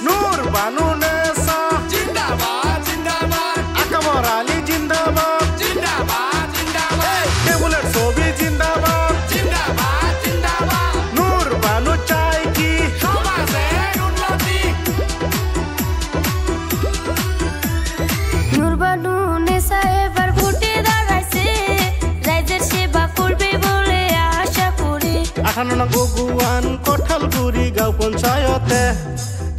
নূর বানু নেসা জিন্দাবাদ জিন্দাবাদ আকবর আলী জিন্দাবাদ জিন্দাবাদ জিন্দাবাদ টেবুলের ছবি জিন্দাবাদ জিন্দাবাদ জিন্দাবাদ নূর বানু চাই কি সমাজের উন্নতি নূর বানু নেসা এবার ভোটে দাঁড়াইছে রাইজের সেবা করবে বলে আশা করি 58 নং গগুয়ান কঠালগুড়ি গাঁও পঞ্চায়েতে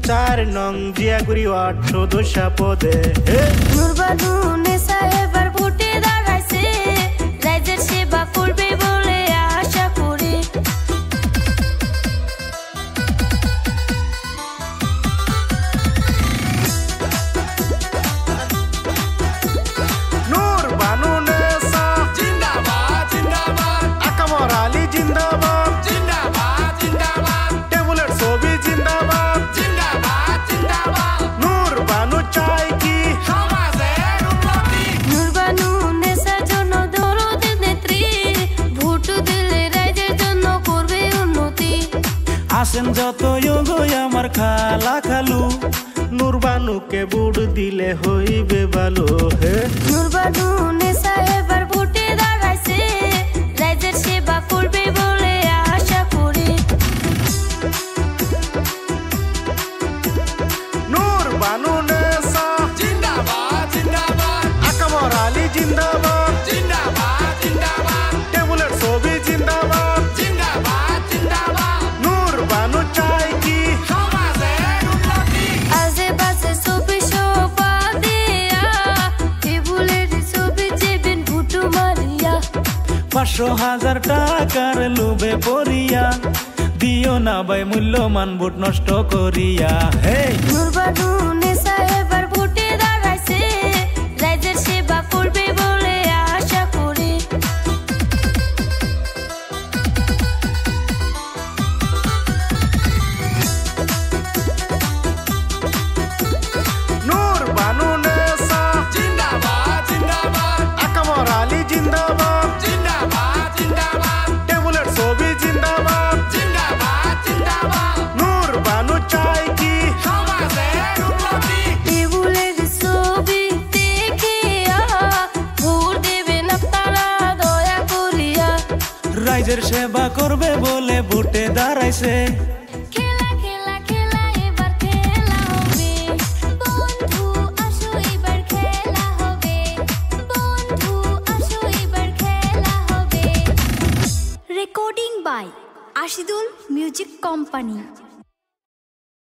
4 নং জিয়াগুড়ি ওয়ার্ড সদস্য পদে নূর বানু নেসা এবার ভোটে দাঁড়াইছে রাইজের সেবা করবে বলে আশা করি নূর বানু নেসা জিন্দাবাদ জিন্দাবাদ আকবর আলী জিন্দাবাদ জিন্দাবাদ জিন্দাবাদ টেবুলের ছবি জিন্দাবাদ জিন্দাবাদ জিন্দাবাদ নূর বানু চাই কি সমাজের উন্নতি নূর বানু নেসা জন্য দরদ নেত্রী ভোট দিলে রাইজের জন্য করবে উন্নতি আসেন যত গই আমার খালা খালু নূর বানুকে বুড় দিলে হইবে ভালো হে নূর বানু নেসা এবার ভোটে দাঁড়াইছে রাইজের সেবা করবে বলে আশা করি নূর বানু নেসা জিন্দাবাদ জিন্দাবাদ আকবর আলী জিন্দাবাদ জিন্দাবাদ জিন্দাবাদ টেবুলের ছবি জিন্দাবাদ জিন্দাবাদ জিন্দাবাদ নূর বানু চাই কি সমাজের উন্নতি আশেপাশে ছবি শোভা দিয়া টেবুলের ছবি চেবেন ভুটু মারিয়া 500,000 টাকার লোভে পড়িয়া দিও না ভাই মূল্যমান ভোট নষ্ট করিয়া হে নূর বানু নেসা এবার ভোটে দাঁড়াইছে রাইজের সেবা করবে বলে আশা করি নূর বানু নেসা জিন্দাবাদ জিন্দাবাদ আকবর আলী জিন্দাবাদ জিন্দাবাদ জিন্দাবাদ টেবুলের ছবি জিন্দাবাদ জিন্দাবাদ জিন্দাবাদ নূর বানু চাই কি সমাজের উন্নতি টেবুলের ছবি দেখিয়া ভোট দেবেন আপনারা দয়া করিয়া রাইজের সেবা করবে বলে ভোটে দাঁড়াইছে খেলা খেলা খেলা এবার খেলা হবে বন্ধু আসো এবার খেলা হবে বন্ধু আসো এবার খেলা হবে recording by Ashidul music company